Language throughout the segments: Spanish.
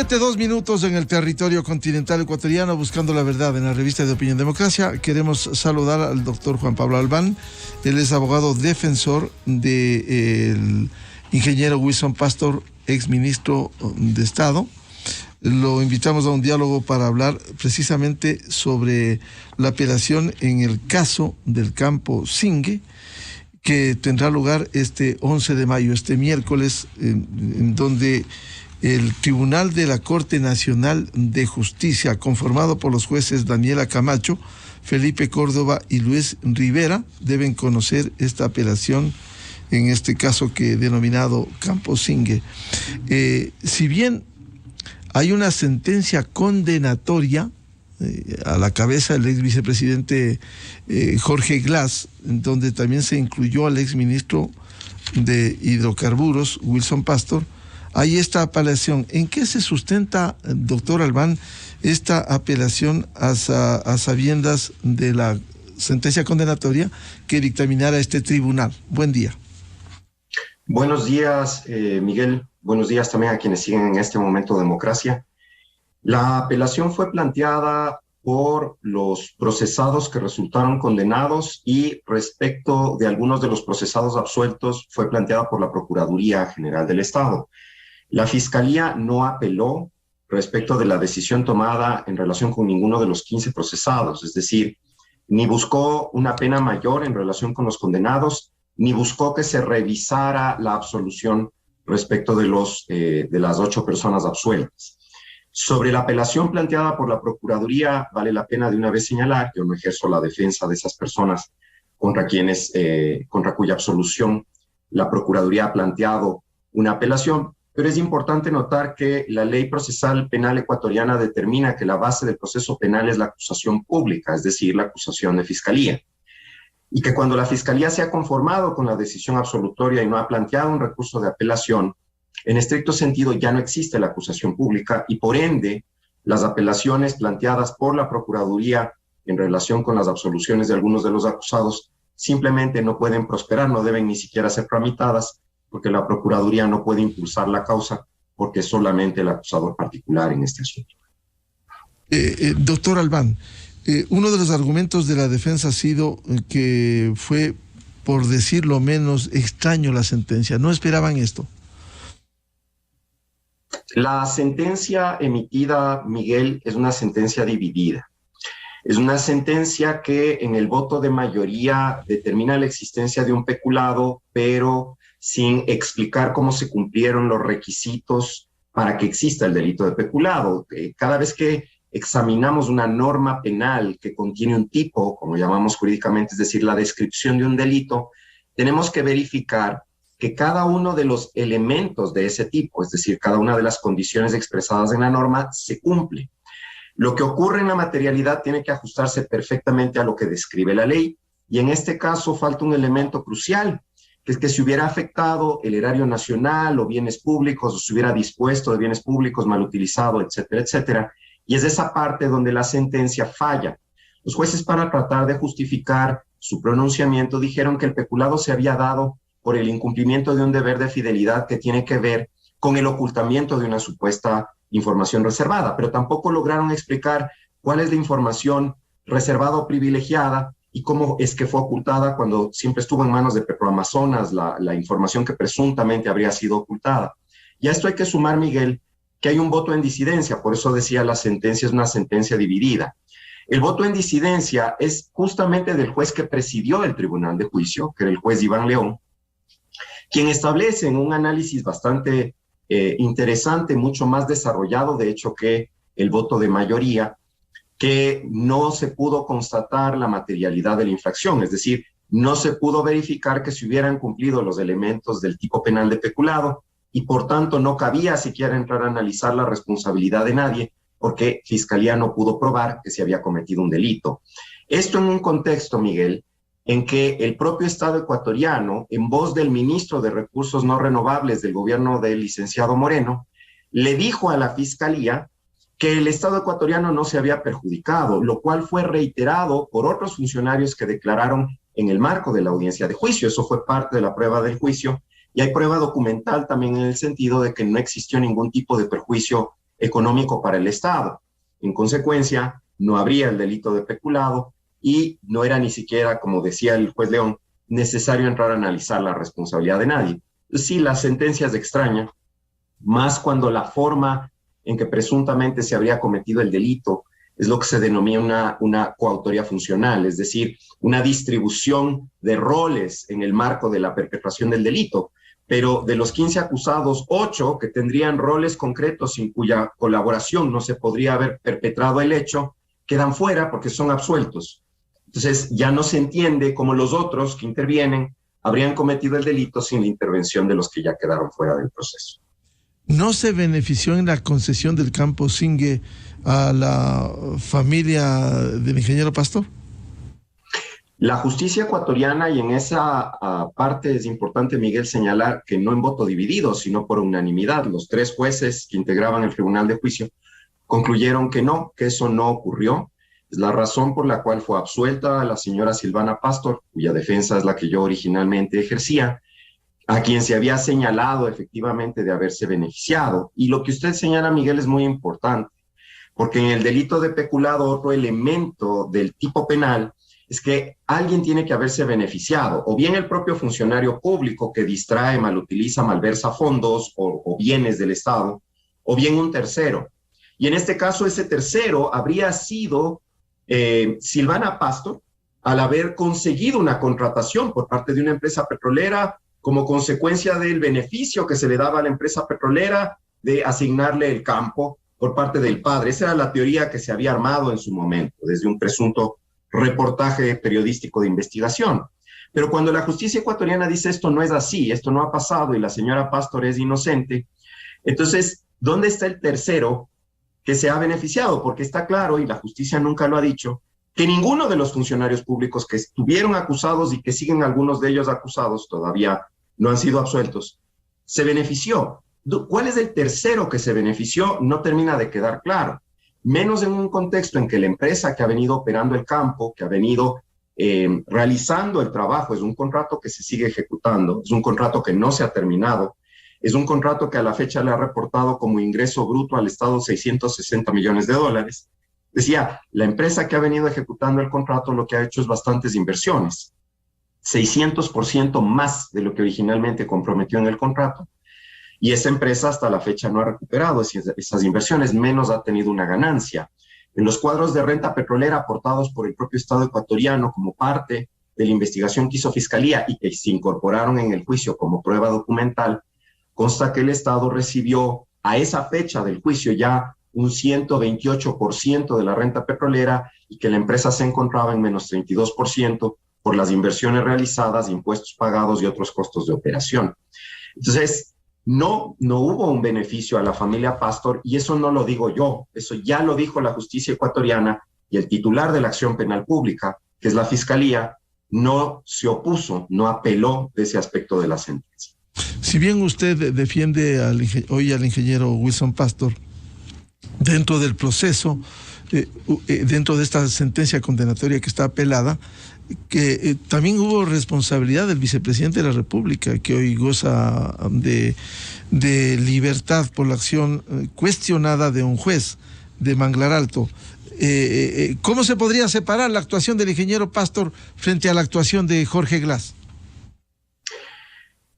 7:02 en el territorio continental ecuatoriano, buscando la verdad en la revista de Opinión Democracia. Queremos saludar al doctor Juan Pablo Albán. Él es abogado defensor del ingeniero Wilson Pastor, exministro de Estado. Lo invitamos a un diálogo para hablar precisamente sobre la apelación en el caso del campo Zingue, que tendrá lugar este 11 de mayo, este miércoles, en donde el Tribunal de la Corte Nacional de Justicia, conformado por los jueces Daniela Camacho, Felipe Córdoba y Luis Rivera, deben conocer esta apelación en este caso que he denominado Campo Zingue. Si bien hay una sentencia condenatoria a la cabeza del ex vicepresidente Jorge Glass, donde también se incluyó al ex ministro de Hidrocarburos, Wilson Pastor, hay esta apelación. ¿En qué se sustenta, doctor Albán, esta apelación a sabiendas de la sentencia condenatoria que dictaminara este tribunal? Buen día. Buenos días, Miguel. Buenos días también a quienes siguen en este momento Democracia. La apelación fue planteada por los procesados que resultaron condenados y respecto de algunos de los procesados absueltos fue planteada por la Procuraduría General del Estado. La Fiscalía no apeló respecto de la decisión tomada en relación con ninguno de los 15 procesados, es decir, ni buscó una pena mayor en relación con los condenados, ni buscó que se revisara la absolución respecto de las 8 personas absueltas. Sobre la apelación planteada por la Procuraduría, vale la pena de una vez señalar que yo no ejerzo la defensa de esas personas contra cuya absolución la Procuraduría ha planteado una apelación, pero es importante notar que la Ley Procesal Penal ecuatoriana determina que la base del proceso penal es la acusación pública, es decir, la acusación de Fiscalía, y que cuando la Fiscalía se ha conformado con la decisión absolutoria y no ha planteado un recurso de apelación, en estricto sentido ya no existe la acusación pública y por ende las apelaciones planteadas por la Procuraduría en relación con las absoluciones de algunos de los acusados simplemente no pueden prosperar, no deben ni siquiera ser tramitadas porque la Procuraduría no puede impulsar la causa porque es solamente el acusador particular en este asunto. Doctor Albán, uno de los argumentos de la defensa ha sido que fue, por decirlo menos, extraño la sentencia. ¿No esperaban esto? La sentencia emitida, Miguel, es una sentencia dividida. Es una sentencia que en el voto de mayoría determina la existencia de un peculado, pero sin explicar cómo se cumplieron los requisitos para que exista el delito de peculado. Cada vez que examinamos una norma penal que contiene un tipo, como llamamos jurídicamente, es decir, la descripción de un delito, tenemos que verificar que cada uno de los elementos de ese tipo, es decir, cada una de las condiciones expresadas en la norma, se cumple. Lo que ocurre en la materialidad tiene que ajustarse perfectamente a lo que describe la ley, y en este caso falta un elemento crucial, que es que si hubiera afectado el erario nacional o bienes públicos, o se hubiera dispuesto de bienes públicos mal utilizado, etcétera, etcétera, y es esa parte donde la sentencia falla. Los jueces, para tratar de justificar su pronunciamiento, dijeron que el peculado se había dado por el incumplimiento de un deber de fidelidad que tiene que ver con el ocultamiento de una supuesta información reservada, pero tampoco lograron explicar cuál es la información reservada o privilegiada y cómo es que fue ocultada cuando siempre estuvo en manos de Petroamazonas la información que presuntamente habría sido ocultada. Y a esto hay que sumar, Miguel, que hay un voto en disidencia, por eso decía la sentencia es una sentencia dividida. El voto en disidencia es justamente del juez que presidió el Tribunal de Juicio, que era el juez Iván León, quien establece en un análisis bastante interesante, mucho más desarrollado, de hecho, que el voto de mayoría, que no se pudo constatar la materialidad de la infracción, es decir, no se pudo verificar que se hubieran cumplido los elementos del tipo penal de peculado y por tanto no cabía siquiera entrar a analizar la responsabilidad de nadie porque Fiscalía no pudo probar que se había cometido un delito. Esto en un contexto, Miguel, en que el propio Estado ecuatoriano, en voz del ministro de Recursos No Renovables del gobierno del licenciado Moreno, le dijo a la Fiscalía que el Estado ecuatoriano no se había perjudicado, lo cual fue reiterado por otros funcionarios que declararon en el marco de la audiencia de juicio. Eso fue parte de la prueba del juicio y hay prueba documental también en el sentido de que no existió ningún tipo de perjuicio económico para el Estado. En consecuencia, no habría el delito de peculado y no era ni siquiera, como decía el juez León, necesario entrar a analizar la responsabilidad de nadie. Sí, la sentencia es extraña, más cuando la forma en que presuntamente se habría cometido el delito es lo que se denomina una coautoría funcional, es decir, una distribución de roles en el marco de la perpetración del delito. Pero de los 15 acusados, 8 que tendrían roles concretos sin cuya colaboración no se podría haber perpetrado el hecho, quedan fuera porque son absueltos. Entonces ya no se entiende cómo los otros que intervienen habrían cometido el delito sin la intervención de los que ya quedaron fuera del proceso. ¿No se benefició en la concesión del campo Zingue a la familia del ingeniero Pastor? La justicia ecuatoriana, y en esa parte es importante, Miguel, señalar que no en voto dividido, sino por unanimidad, los 3 jueces que integraban el tribunal de juicio concluyeron que no, que eso no ocurrió. Es la razón por la cual fue absuelta la señora Silvana Pastor, cuya defensa es la que yo originalmente ejercía, a quien se había señalado efectivamente de haberse beneficiado. Y lo que usted señala, Miguel, es muy importante, porque en el delito de peculado, otro elemento del tipo penal es que alguien tiene que haberse beneficiado, o bien el propio funcionario público que distrae, malutiliza, malversa fondos o bienes del Estado, o bien un tercero. Y en este caso, ese tercero habría sido Silvana Pastor, al haber conseguido una contratación por parte de una empresa petrolera como consecuencia del beneficio que se le daba a la empresa petrolera de asignarle el campo por parte del padre. Esa era la teoría que se había armado en su momento, desde un presunto reportaje periodístico de investigación. Pero cuando la justicia ecuatoriana dice esto no es así, esto no ha pasado y la señora Pastor es inocente, entonces, ¿dónde está el tercero que se ha beneficiado? Porque está claro, y la justicia nunca lo ha dicho, que ninguno de los funcionarios públicos que estuvieron acusados y que siguen algunos de ellos acusados, todavía no han sido absueltos, se benefició. ¿Cuál es el tercero que se benefició? No termina de quedar claro. Menos en un contexto en que la empresa que ha venido operando el campo, que ha venido realizando el trabajo, es un contrato que se sigue ejecutando, es un contrato que no se ha terminado, es un contrato que a la fecha le ha reportado como ingreso bruto al Estado $660 millones. Decía, la empresa que ha venido ejecutando el contrato lo que ha hecho es bastantes inversiones, 600% más de lo que originalmente comprometió en el contrato. Y esa empresa hasta la fecha no ha recuperado esas inversiones, menos ha tenido una ganancia. En los cuadros de renta petrolera aportados por el propio Estado ecuatoriano como parte de la investigación que hizo Fiscalía y que se incorporaron en el juicio como prueba documental, consta que el Estado recibió a esa fecha del juicio ya un 128% de la renta petrolera y que la empresa se encontraba en menos 32% por las inversiones realizadas, impuestos pagados y otros costos de operación. Entonces, no hubo un beneficio a la familia Pastor, y eso no lo digo yo, eso ya lo dijo la justicia ecuatoriana, y el titular de la acción penal pública, que es la Fiscalía, no se opuso, no apeló de ese aspecto de la sentencia. Si bien usted defiende hoy al ingeniero Wilson Pastor, dentro del proceso, dentro de esta sentencia condenatoria que está apelada, que también hubo responsabilidad del vicepresidente de la República, que hoy goza de libertad por la acción cuestionada de un juez de Manglar Alto. ¿Cómo se podría separar la actuación del ingeniero Pastor frente a la actuación de Jorge Glass?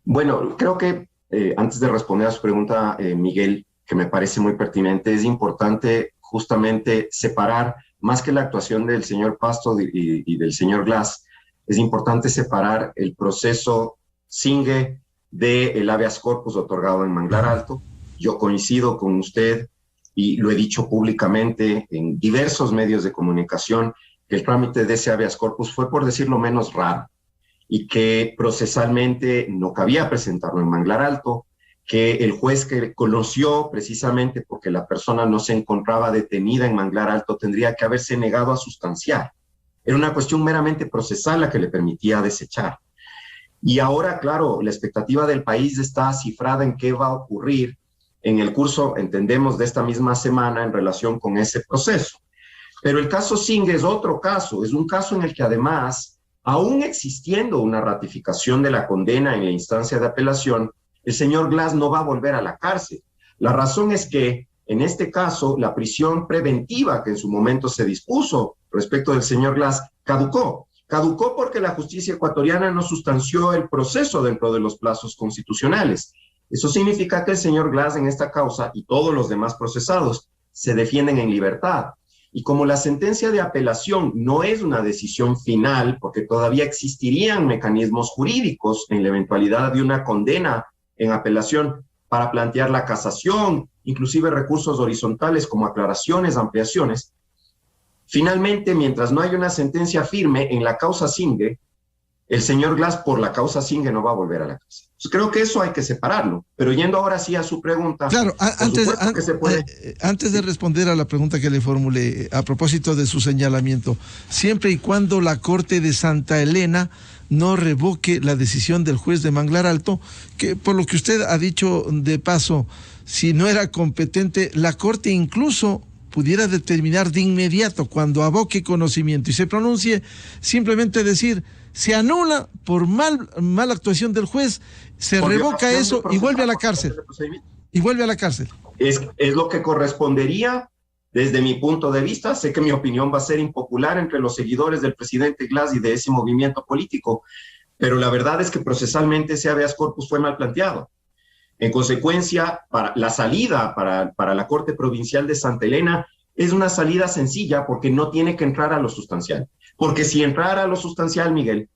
Bueno, creo que antes de responder a su pregunta, Miguel, que me parece muy pertinente, es importante justamente separar, más que la actuación del señor Pastor y del señor Glass, es importante separar el proceso Zingue del habeas corpus otorgado en Manglar Alto. Yo coincido con usted y lo he dicho públicamente en diversos medios de comunicación, que el trámite de ese habeas corpus fue, por decirlo menos, raro y que procesalmente no cabía presentarlo en Manglar Alto, que el juez que conoció precisamente porque la persona no se encontraba detenida en Manglar Alto tendría que haberse negado a sustanciar. Era una cuestión meramente procesal la que le permitía desechar. Y ahora, claro, la expectativa del país está cifrada en qué va a ocurrir en el curso, entendemos, de esta misma semana en relación con ese proceso. Pero el caso Zingue es otro caso, es un caso en el que además, aún existiendo una ratificación de la condena en la instancia de apelación, el señor Glass no va a volver a la cárcel. La razón es que en este caso, la prisión preventiva que en su momento se dispuso respecto del señor Glass caducó. Caducó porque la justicia ecuatoriana no sustanció el proceso dentro de los plazos constitucionales. Eso significa que el señor Glass en esta causa y todos los demás procesados se defienden en libertad. Y como la sentencia de apelación no es una decisión final, porque todavía existirían mecanismos jurídicos en la eventualidad de una condena en apelación para plantear la casación, inclusive recursos horizontales como aclaraciones, ampliaciones, finalmente, mientras no hay una sentencia firme en la causa Singue, el señor Glass por la causa Singue no va a volver a la cárcel. Entonces, creo que eso hay que separarlo. Pero yendo ahora sí a su pregunta. Claro, antes de responder a la pregunta que le formulé, a propósito de su señalamiento, siempre y cuando la Corte de Santa Elena no revoque la decisión del juez de Manglar Alto, que por lo que usted ha dicho de paso, si no era competente, la Corte incluso pudiera determinar de inmediato, cuando aboque conocimiento y se pronuncie, simplemente decir, se anula por mala actuación del juez, se revoca eso y vuelve a la cárcel. Y vuelve a la cárcel. Es lo que correspondería desde mi punto de vista. Sé que mi opinión va a ser impopular entre los seguidores del presidente Glass y de ese movimiento político, pero la verdad es que procesalmente ese habeas corpus fue mal planteado. En consecuencia, la salida para la Corte Provincial de Santa Elena es una salida sencilla porque no tiene que entrar a lo sustancial. Porque si entrara a lo sustancial, Miguel,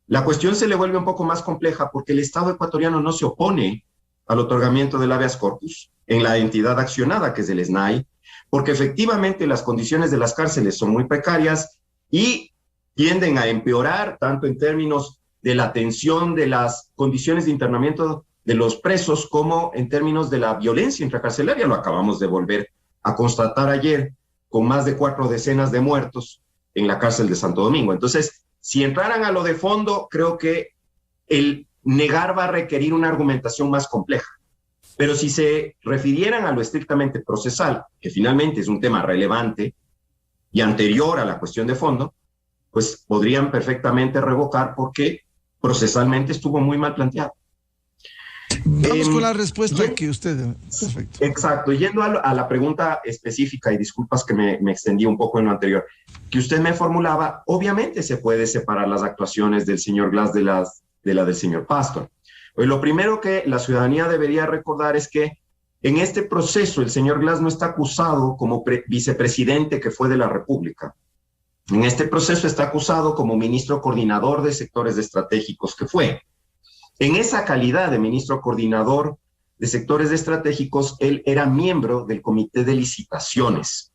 la cuestión se le vuelve un poco más compleja porque el Estado ecuatoriano no se opone al otorgamiento del habeas corpus en la entidad accionada, que es el SNAI, porque efectivamente las condiciones de las cárceles son muy precarias y tienden a empeorar tanto en términos de la atención de las condiciones de internamiento de los presos como en términos de la violencia intracarcelaria. Lo acabamos de volver a constatar ayer con más de 4 decenas de muertos en la cárcel de Santo Domingo. Entonces, si entraran a lo de fondo, creo que el negar va a requerir una argumentación más compleja. Pero si se refirieran a lo estrictamente procesal, que finalmente es un tema relevante y anterior a la cuestión de fondo, pues podrían perfectamente revocar porque procesalmente estuvo muy mal planteado. Vamos con la respuesta que usted... Perfecto. Exacto. Yendo a la pregunta específica, y disculpas que me extendí un poco en lo anterior, que usted me formulaba, obviamente se puede separar las actuaciones del señor Glass de la del señor Pastor. Pues lo primero que la ciudadanía debería recordar es que en este proceso el señor Glass no está acusado como vicepresidente que fue de la República. En este proceso está acusado como ministro coordinador de sectores estratégicos que fue. En esa calidad de ministro coordinador de sectores estratégicos, él era miembro del Comité de Licitaciones.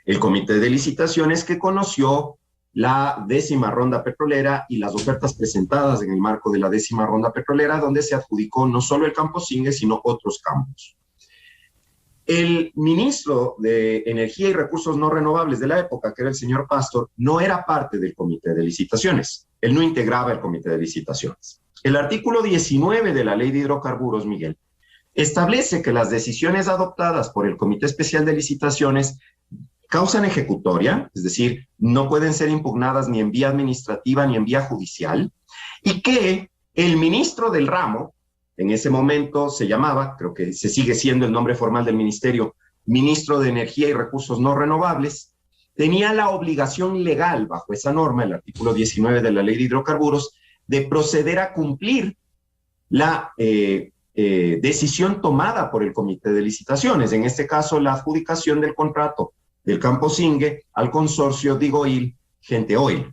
El Comité de Licitaciones que conoció la 10ª ronda petrolera y las ofertas presentadas en el marco de la 10ª ronda petrolera, donde se adjudicó no solo el campo Singue, sino otros campos. El ministro de Energía y Recursos No Renovables de la época, que era el señor Pastor, no era parte del Comité de Licitaciones. Él no integraba el Comité de Licitaciones. El artículo 19 de la Ley de Hidrocarburos, Miguel, establece que las decisiones adoptadas por el Comité Especial de Licitaciones causan ejecutoria, es decir, no pueden ser impugnadas ni en vía administrativa ni en vía judicial, y que el ministro del ramo, en ese momento se llamaba, creo que se sigue siendo el nombre formal del ministerio, ministro de Energía y Recursos No Renovables, tenía la obligación legal, bajo esa norma, el artículo 19 de la Ley de Hidrocarburos, de proceder a cumplir la decisión tomada por el Comité de Licitaciones, en este caso la adjudicación del contrato del campo Singue al consorcio Digoil Gente Oil.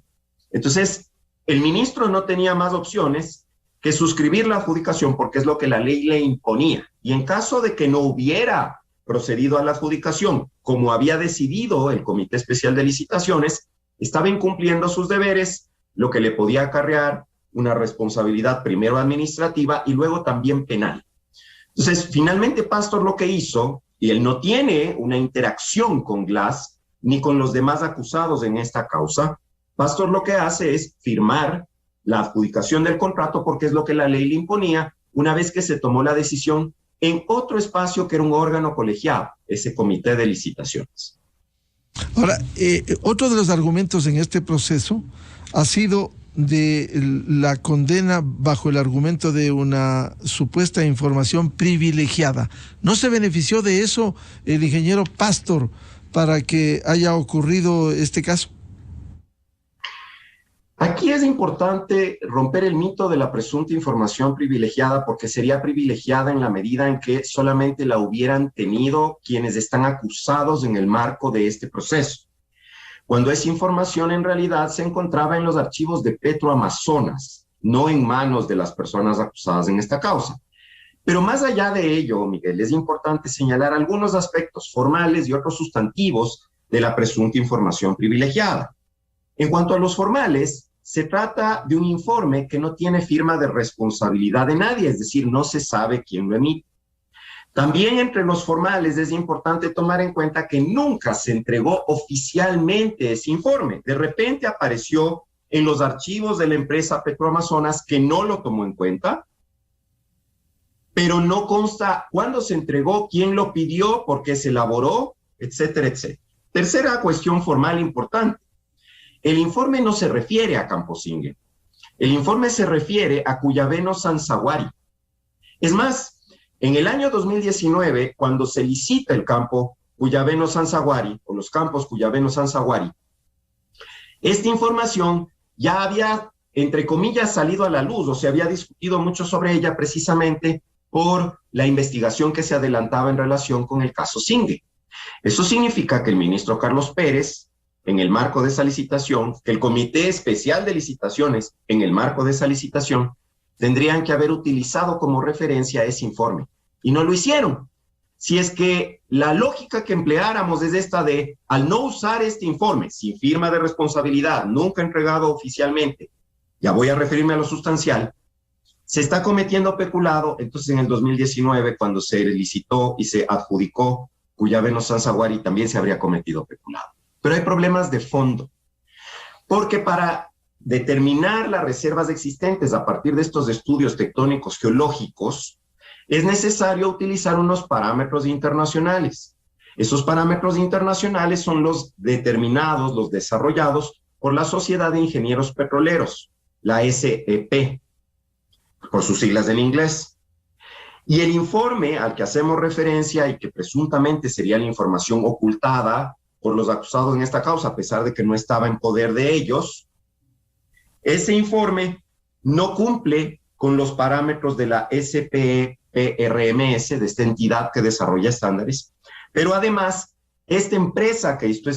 Entonces, el ministro no tenía más opciones que suscribir la adjudicación porque es lo que la ley le imponía. Y en caso de que no hubiera procedido a la adjudicación, como había decidido el Comité Especial de Licitaciones, estaba incumpliendo sus deberes, lo que le podía acarrear una responsabilidad primero administrativa y luego también penal. Entonces, finalmente Pastor lo que hizo, y él no tiene una interacción con Glass ni con los demás acusados en esta causa, Pastor lo que hace es firmar la adjudicación del contrato porque es lo que la ley le imponía una vez que se tomó la decisión en otro espacio que era un órgano colegiado, ese Comité de Licitaciones. Ahora, otro de los argumentos en este proceso ha sido de la condena bajo el argumento de una supuesta información privilegiada. ¿No se benefició de eso el ingeniero Pastor para que haya ocurrido este caso? Aquí es importante romper el mito de la presunta información privilegiada, porque sería privilegiada en la medida en que solamente la hubieran tenido quienes están acusados en el marco de este proceso, cuando esa información en realidad se encontraba en los archivos de Petroamazonas, no en manos de las personas acusadas en esta causa. Pero más allá de ello, Miguel, es importante señalar algunos aspectos formales y otros sustantivos de la presunta información privilegiada. En cuanto a los formales, se trata de un informe que no tiene firma de responsabilidad de nadie, es decir, no se sabe quién lo emite. También entre los formales es importante tomar en cuenta que nunca se entregó oficialmente ese informe. De repente apareció en los archivos de la empresa Petroamazonas, que no lo tomó en cuenta, pero no consta cuándo se entregó, quién lo pidió, por qué se elaboró, etcétera, etcétera. Tercera cuestión formal importante. El informe no se refiere a Camposingue. El informe se refiere a Cuyabeno Sanzaguari. Es más, en el año 2019, cuando se licita el campo Cuyabeno Sanzaguari, o los campos Cuyabeno Sanzaguari, esta información ya había, entre comillas, salido a la luz, o se había discutido mucho sobre ella precisamente por la investigación que se adelantaba en relación con el caso Singue. Eso significa que el ministro Carlos Pérez, en el marco de esa licitación, que el Comité Especial de Licitaciones, en el marco de esa licitación, tendrían que haber utilizado como referencia ese informe. Y no lo hicieron. Si es que la lógica que empleáramos es esta de, al no usar este informe, sin firma de responsabilidad, nunca entregado oficialmente, ya voy a referirme a lo sustancial, se está cometiendo peculado. Entonces en el 2019, cuando se licitó y se adjudicó Cuyabeno Sanzaguari, también se habría cometido peculado. Pero hay problemas de fondo, porque para determinar las reservas existentes a partir de estos estudios tectónicos geológicos, es necesario utilizar unos parámetros internacionales. Esos parámetros internacionales son los determinados, los desarrollados por la Sociedad de Ingenieros Petroleros, la SEP, por sus siglas en inglés. Y el informe al que hacemos referencia y que presuntamente sería la información ocultada por los acusados en esta causa, a pesar de que no estaba en poder de ellos, ese informe no cumple con los parámetros de la SPE-PRMS, de esta entidad que desarrolla estándares, pero además, esta empresa que hizo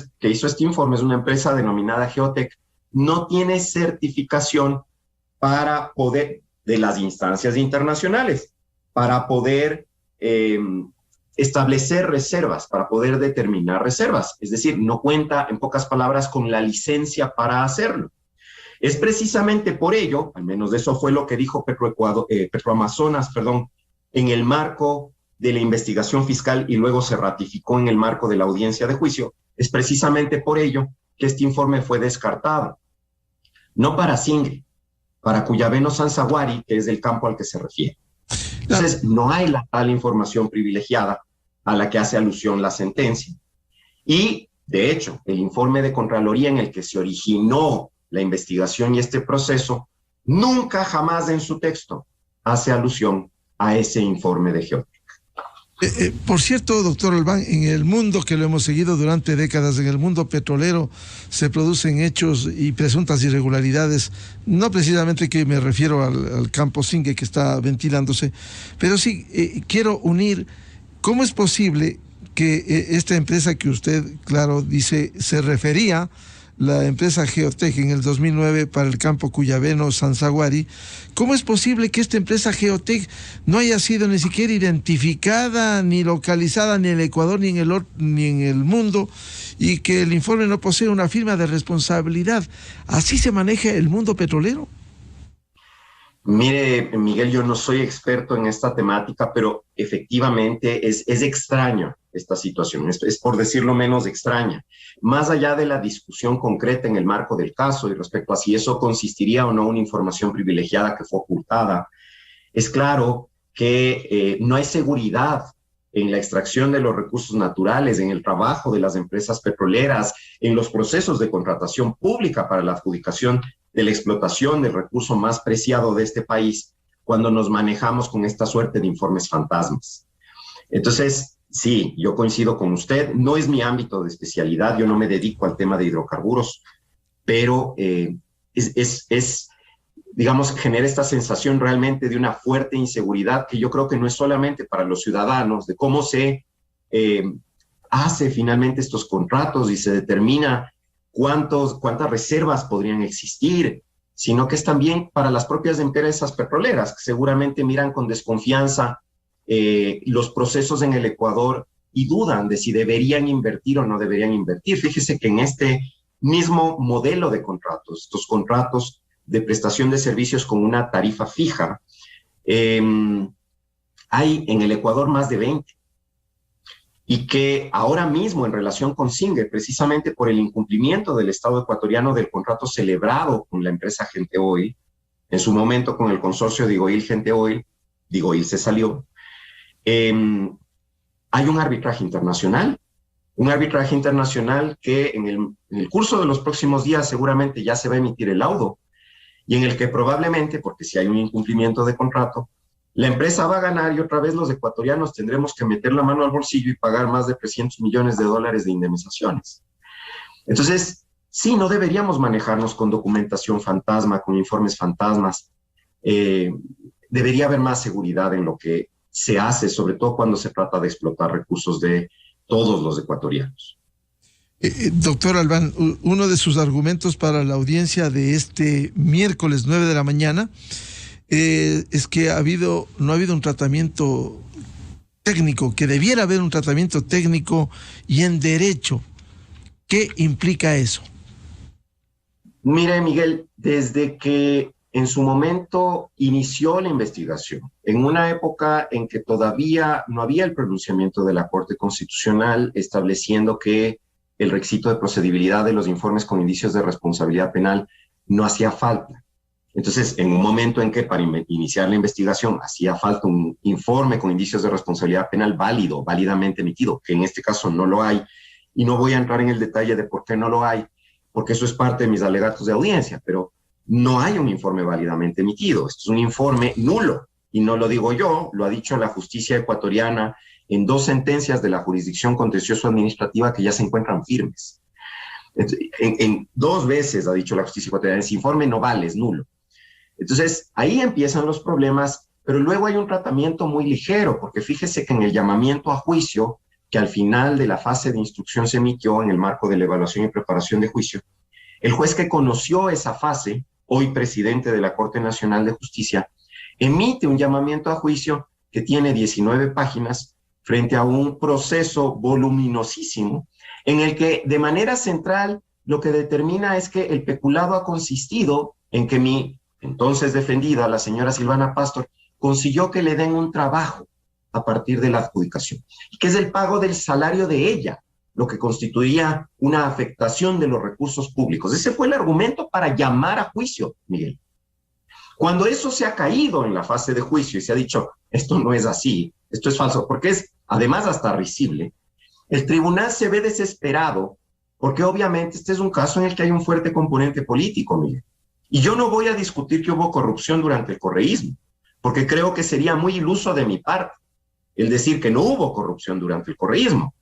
este informe es una empresa denominada Geotech, no tiene certificación para poder, de las instancias internacionales, para poder establecer reservas, para poder determinar reservas. Es decir, no cuenta, en pocas palabras, con la licencia para hacerlo. Es precisamente por ello, al menos eso fue lo que dijo Petroamazonas, en el marco de la investigación fiscal y luego se ratificó en el marco de la audiencia de juicio, es precisamente por ello que este informe fue descartado. No para Singue, para Cuyabeno Sanzaguari, que es el campo al que se refiere. Entonces, no hay la tal información privilegiada a la que hace alusión la sentencia. Y, de hecho, el informe de Contraloría en el que se originó la investigación y este proceso, nunca jamás en su texto hace alusión a ese informe de Geotech. Por cierto, doctor Albán, en el mundo que lo hemos seguido durante décadas, en el mundo petrolero, se producen hechos y presuntas irregularidades, no precisamente que me refiero al campo Singue que está ventilándose, pero sí quiero unir, ¿cómo es posible que esta empresa que usted, claro, dice, se refería, la empresa Geotech en el 2009 para el campo Cuyabeno Sanzaguari, ¿cómo es posible que esta empresa Geotech no haya sido ni siquiera identificada ni localizada ni en el Ecuador ni en el mundo y que el informe no posee una firma de responsabilidad? ¿Así se maneja el mundo petrolero? Mire, Miguel, yo no soy experto en esta temática, pero efectivamente es extraño esta situación, es por decirlo menos extraña. Más allá de la discusión concreta en el marco del caso y respecto a si eso consistiría o no una información privilegiada que fue ocultada, es claro que no hay seguridad en la extracción de los recursos naturales, en el trabajo de las empresas petroleras, en los procesos de contratación pública para la adjudicación de la explotación del recurso más preciado de este país cuando nos manejamos con esta suerte de informes fantasmas. Entonces, sí, yo coincido con usted, no es mi ámbito de especialidad, yo no me dedico al tema de hidrocarburos, pero digamos, genera esta sensación realmente de una fuerte inseguridad que yo creo que no es solamente para los ciudadanos, de cómo se hace finalmente estos contratos y se determina cuántas reservas podrían existir, sino que es también para las propias empresas petroleras, que seguramente miran con desconfianza los procesos en el Ecuador y dudan de si deberían invertir o no deberían invertir. Fíjese que en este mismo modelo de contratos, estos contratos de prestación de servicios con una tarifa fija, hay en el Ecuador más de 20. Y que ahora mismo en relación con SINGUE, precisamente por el incumplimiento del Estado ecuatoriano del contrato celebrado con la empresa Gente Oil, en su momento con el consorcio Digoil Gente Oil, Digoil se salió, hay un arbitraje internacional que en el curso de los próximos días seguramente ya se va a emitir el laudo, y en el que probablemente, porque si hay un incumplimiento de contrato, la empresa va a ganar y otra vez los ecuatorianos tendremos que meter la mano al bolsillo y pagar más de $300 millones de indemnizaciones. Entonces, sí, no deberíamos manejarnos con documentación fantasma, con informes fantasmas. Debería haber más seguridad en lo que se hace, sobre todo cuando se trata de explotar recursos de todos los ecuatorianos. Doctor Albán, uno de sus argumentos para la audiencia de este miércoles 9 de la mañana es que no ha habido un tratamiento técnico, que debiera haber un tratamiento técnico y en derecho. ¿Qué implica eso? Mire, Miguel, desde que en su momento inició la investigación, en una época en que todavía no había el pronunciamiento de la Corte Constitucional estableciendo que el requisito de procedibilidad de los informes con indicios de responsabilidad penal no hacía falta. Entonces, en un momento en que para iniciar la investigación hacía falta un informe con indicios de responsabilidad penal válido, válidamente emitido, que en este caso no lo hay, y no voy a entrar en el detalle de por qué no lo hay, porque eso es parte de mis alegatos de audiencia, pero no hay un informe válidamente emitido. Esto es un informe nulo, y no lo digo yo, lo ha dicho la justicia ecuatoriana en 2 sentencias de la jurisdicción contencioso-administrativa que ya se encuentran firmes. En 2 veces ha dicho la justicia ecuatoriana, ese informe no vale, es nulo. Entonces, ahí empiezan los problemas, pero luego hay un tratamiento muy ligero, porque fíjese que en el llamamiento a juicio, que al final de la fase de instrucción se emitió en el marco de la evaluación y preparación de juicio, el juez que conoció esa fase, hoy presidente de la Corte Nacional de Justicia, emite un llamamiento a juicio que tiene 19 páginas frente a un proceso voluminosísimo, en el que de manera central lo que determina es que el peculado ha consistido en que mi entonces defendida, la señora Silvana Pastor, consiguió que le den un trabajo a partir de la adjudicación, y que es el pago del salario de ella, lo que constituía una afectación de los recursos públicos. Ese fue el argumento para llamar a juicio, Miguel. Cuando eso se ha caído en la fase de juicio y se ha dicho, esto no es así, esto es falso, porque es además hasta risible, el tribunal se ve desesperado, porque obviamente este es un caso en el que hay un fuerte componente político, Miguel. Y yo no voy a discutir que hubo corrupción durante el correísmo, porque creo que sería muy iluso de mi parte el decir que no hubo corrupción durante el correísmo.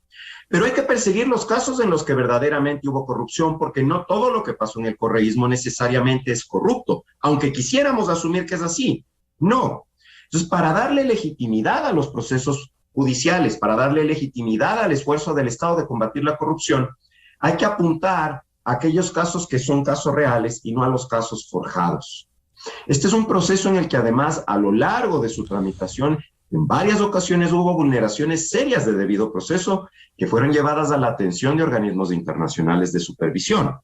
Pero hay que perseguir los casos en los que verdaderamente hubo corrupción, porque no todo lo que pasó en el correísmo necesariamente es corrupto, aunque quisiéramos asumir que es así. No. Entonces, para darle legitimidad a los procesos judiciales, para darle legitimidad al esfuerzo del Estado de combatir la corrupción, hay que apuntar a aquellos casos que son casos reales y no a los casos forjados. Este es un proceso en el que además a lo largo de su tramitación en varias ocasiones hubo vulneraciones serias de debido proceso que fueron llevadas a la atención de organismos internacionales de supervisión.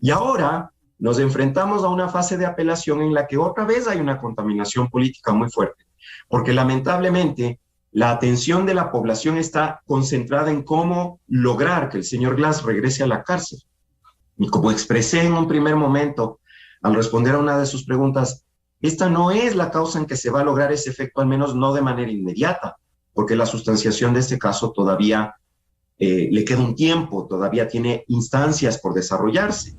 Y ahora nos enfrentamos a una fase de apelación en la que otra vez hay una contaminación política muy fuerte, porque lamentablemente la atención de la población está concentrada en cómo lograr que el señor Glass regrese a la cárcel. Y como expresé en un primer momento, al responder a una de sus preguntas, esta no es la causa en que se va a lograr ese efecto, al menos no de manera inmediata, porque la sustanciación de este caso todavía le queda un tiempo, todavía tiene instancias por desarrollarse.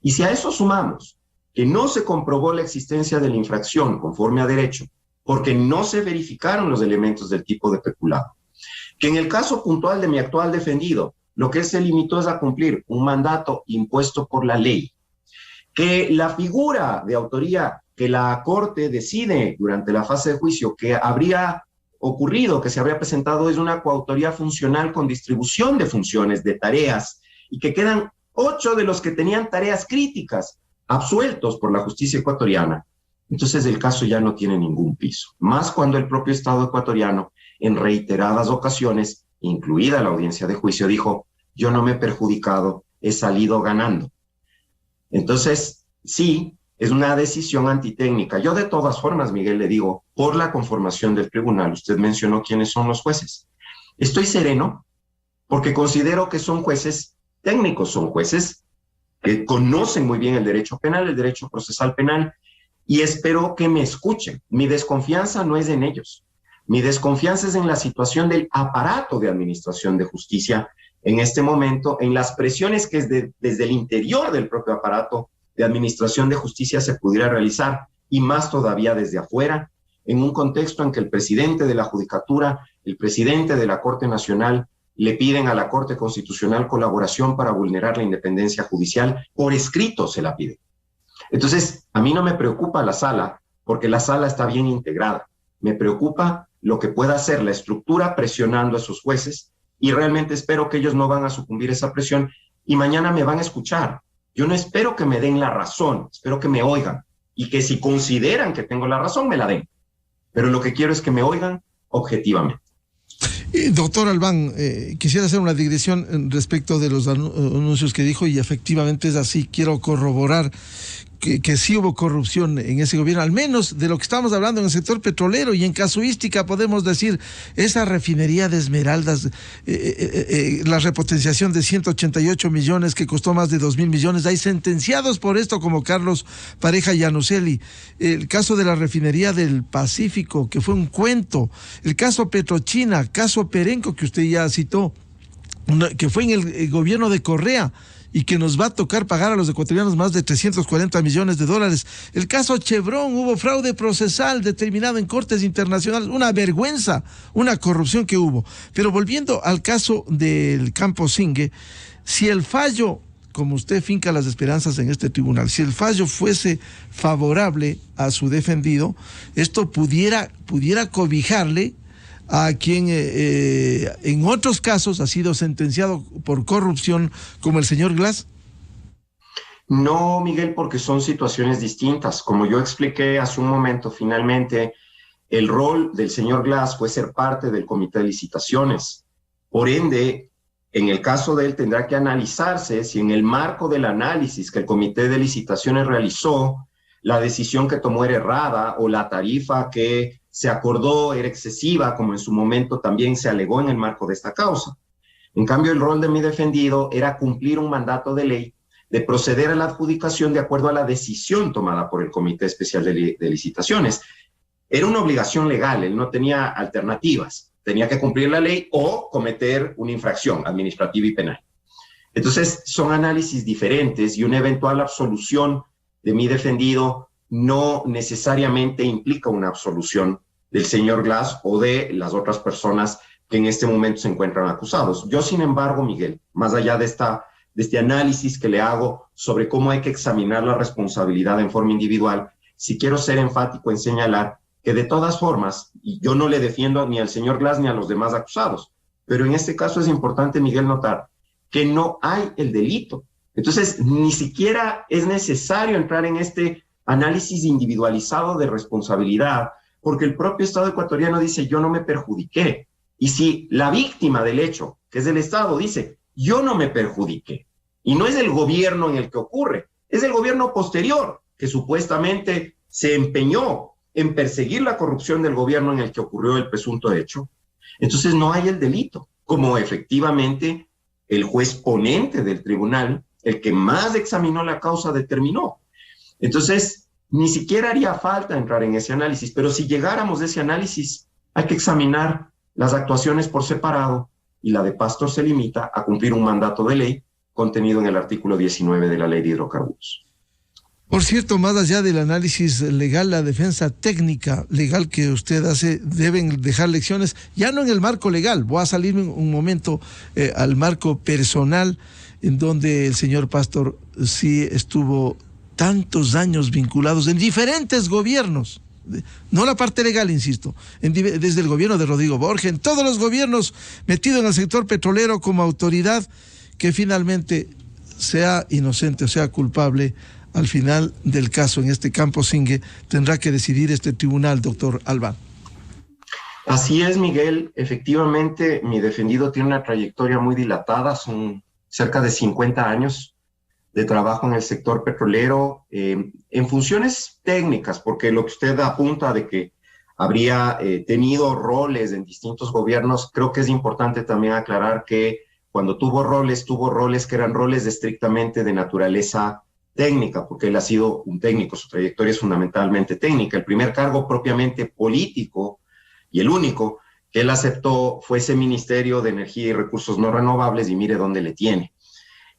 Y si a eso sumamos que no se comprobó la existencia de la infracción conforme a derecho, porque no se verificaron los elementos del tipo de peculado. Que en el caso puntual de mi actual defendido, lo que él se limitó es a cumplir un mandato impuesto por la ley. Que la figura de autoría que la Corte decide durante la fase de juicio que habría ocurrido, que se habría presentado, es una coautoría funcional con distribución de funciones, de tareas, y que quedan 8 de los que tenían tareas críticas absueltos por la justicia ecuatoriana. Entonces el caso ya no tiene ningún piso, más cuando el propio Estado ecuatoriano en reiteradas ocasiones, incluida la audiencia de juicio, dijo: yo no me he perjudicado, he salido ganando. Entonces, sí, es una decisión antitécnica. Yo de todas formas, Miguel, le digo, por la conformación del tribunal, usted mencionó quiénes son los jueces. Estoy sereno porque considero que son jueces técnicos, son jueces que conocen muy bien el derecho penal, el derecho procesal penal, y espero que me escuchen. Mi desconfianza no es en ellos. Mi desconfianza es en la situación del aparato de administración de justicia en este momento, en las presiones que desde el interior del propio aparato de administración de justicia se pudiera realizar, y más todavía desde afuera, en un contexto en que el presidente de la Judicatura, el presidente de la Corte Nacional, le piden a la Corte Constitucional colaboración para vulnerar la independencia judicial. Por escrito se la pide. Entonces, a mí no me preocupa la sala, porque la sala está bien integrada. Me preocupa lo que pueda hacer la estructura presionando a esos jueces, y realmente espero que ellos no van a sucumbir a esa presión y mañana me van a escuchar. Yo no espero que me den la razón, espero que me oigan, y que si consideran que tengo la razón, me la den. Pero lo que quiero es que me oigan objetivamente. Doctor Albán, quisiera hacer una digresión respecto de los anuncios que dijo, y efectivamente es así. Quiero corroborar que sí hubo corrupción en ese gobierno, al menos de lo que estamos hablando en el sector petrolero, y en casuística podemos decir esa refinería de Esmeraldas, la repotenciación de 188 millones que costó más de 2.000 millones. Hay sentenciados por esto como Carlos Pareja Llanuselli. El caso de la refinería del Pacífico, que fue un cuento. El caso Petrochina, caso Perenco, que usted ya citó, que fue en el gobierno de Correa, y que nos va a tocar pagar a los ecuatorianos más de 340 millones de dólares. El caso Chevron, hubo fraude procesal determinado en cortes internacionales, una vergüenza, una corrupción que hubo. Pero volviendo al caso del Campo Singue, si el fallo, como usted finca las esperanzas en este tribunal, si el fallo fuese favorable a su defendido, esto pudiera cobijarle a quien en otros casos ha sido sentenciado por corrupción, como el señor Glass. No, Miguel, porque son situaciones distintas. Como yo expliqué hace un momento, finalmente el rol del señor Glass fue ser parte del comité de licitaciones. Por ende, en el caso de él tendrá que analizarse si en el marco del análisis que el comité de licitaciones realizó, la decisión que tomó era errada o la tarifa que se acordó era excesiva, como en su momento también se alegó en el marco de esta causa. En cambio, el rol de mi defendido era cumplir un mandato de ley de proceder a la adjudicación de acuerdo a la decisión tomada por el Comité Especial de Licitaciones. Era una obligación legal, él no tenía alternativas, tenía que cumplir la ley o cometer una infracción administrativa y penal. Entonces, son análisis diferentes, y una eventual absolución de mi defendido no necesariamente implica una absolución del señor Glass o de las otras personas que en este momento se encuentran acusados. Yo, sin embargo, Miguel, más allá de este análisis que le hago sobre cómo hay que examinar la responsabilidad en forma individual, sí quiero ser enfático en señalar que de todas formas, y yo no le defiendo ni al señor Glass ni a los demás acusados, pero en este caso es importante, Miguel, notar que no hay el delito. Entonces, ni siquiera es necesario entrar en este análisis individualizado de responsabilidad, porque el propio Estado ecuatoriano dice: yo no me perjudiqué. Y si la víctima del hecho, que es el Estado, dice: yo no me perjudiqué, y no es el gobierno en el que ocurre, es el gobierno posterior, que supuestamente se empeñó en perseguir la corrupción del gobierno en el que ocurrió el presunto hecho, entonces no hay el delito, como efectivamente el juez ponente del tribunal, el que más examinó la causa, determinó. Entonces, ni siquiera haría falta entrar en ese análisis, pero si llegáramos de ese análisis, hay que examinar las actuaciones por separado, y la de Pastor se limita a cumplir un mandato de ley contenido en el artículo 19 de la Ley de Hidrocarburos. Por cierto, más allá del análisis legal, la defensa técnica legal que usted hace, deben dejar lecciones, ya no en el marco legal, voy a salir un momento al marco personal, en donde el señor Pastor sí estuvo tantos años vinculados en diferentes gobiernos, no la parte legal, insisto, desde el gobierno de Rodrigo Borges, en todos los gobiernos, metido en el sector petrolero como autoridad, que finalmente sea inocente o sea culpable, al final del caso, en este campo Singue, tendrá que decidir este tribunal, doctor Albán. Así es, Miguel. Efectivamente, mi defendido tiene una trayectoria muy dilatada, son cerca de 50 años de trabajo en el sector petrolero, en funciones técnicas, porque lo que usted apunta de que habría tenido roles en distintos gobiernos, creo que es importante también aclarar que cuando tuvo roles que eran roles estrictamente de naturaleza técnica, porque él ha sido un técnico, su trayectoria es fundamentalmente técnica. El primer cargo propiamente político y el único que él aceptó fue ese Ministerio de Energía y Recursos No Renovables, y mire dónde le tiene.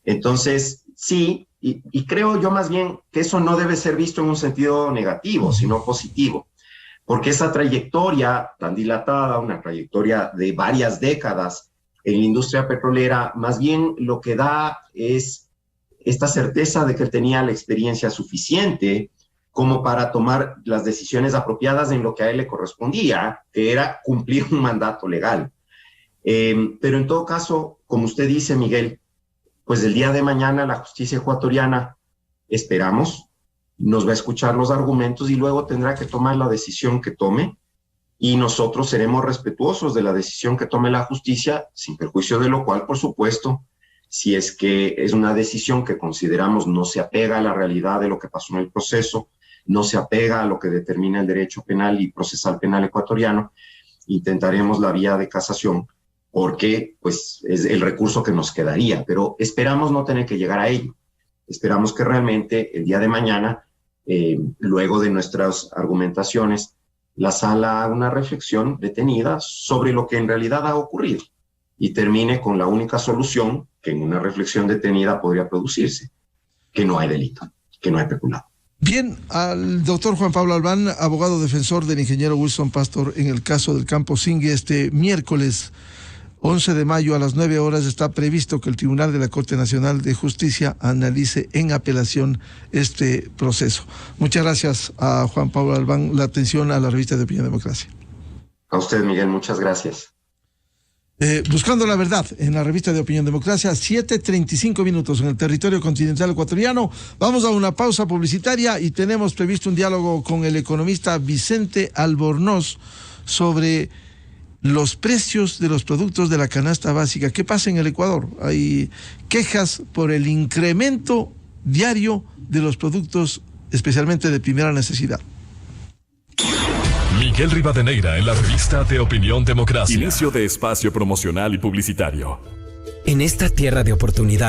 Entonces, sí, y creo yo más bien que eso no debe ser visto en un sentido negativo, sino positivo, porque esa trayectoria tan dilatada, una trayectoria de varias décadas en la industria petrolera, más bien lo que da es esta certeza de que él tenía la experiencia suficiente como para tomar las decisiones apropiadas en lo que a él le correspondía, que era cumplir un mandato legal. Pero en todo caso, como usted dice, Miguel, pues el día de mañana la justicia ecuatoriana, esperamos, nos va a escuchar los argumentos y luego tendrá que tomar la decisión que tome, y nosotros seremos respetuosos de la decisión que tome la justicia, sin perjuicio de lo cual, por supuesto, si es que es una decisión que consideramos no se apega a la realidad de lo que pasó en el proceso, no se apega a lo que determina el derecho penal y procesal penal ecuatoriano, intentaremos la vía de casación, porque pues es el recurso que nos quedaría, pero esperamos no tener que llegar a ello. Esperamos que realmente el día de mañana, luego de nuestras argumentaciones, la sala haga una reflexión detenida sobre lo que en realidad ha ocurrido y termine con la única solución que en una reflexión detenida podría producirse, que no hay delito, que no hay peculado. Bien, al doctor Juan Pablo Albán, abogado defensor del ingeniero Wilson Pastor en el caso del campo Singue, este miércoles 11 de mayo a las 9 horas está previsto que el Tribunal de la Corte Nacional de Justicia analice en apelación este proceso. Muchas gracias a Juan Pablo Albán, la atención a la revista de Opinión Democracia. A usted, Miguel, muchas gracias. Buscando la verdad en la revista de Opinión Democracia, 7:35 minutos en el territorio continental ecuatoriano. Vamos a una pausa publicitaria y tenemos previsto un diálogo con el economista Vicente Albornoz sobre los precios de los productos de la canasta básica. ¿Qué pasa en el Ecuador? Hay quejas por el incremento diario de los productos, especialmente de primera necesidad. Miguel Rivadeneira en la revista de Opinión Democracia. Inicio de espacio promocional y publicitario. En esta tierra de oportunidades,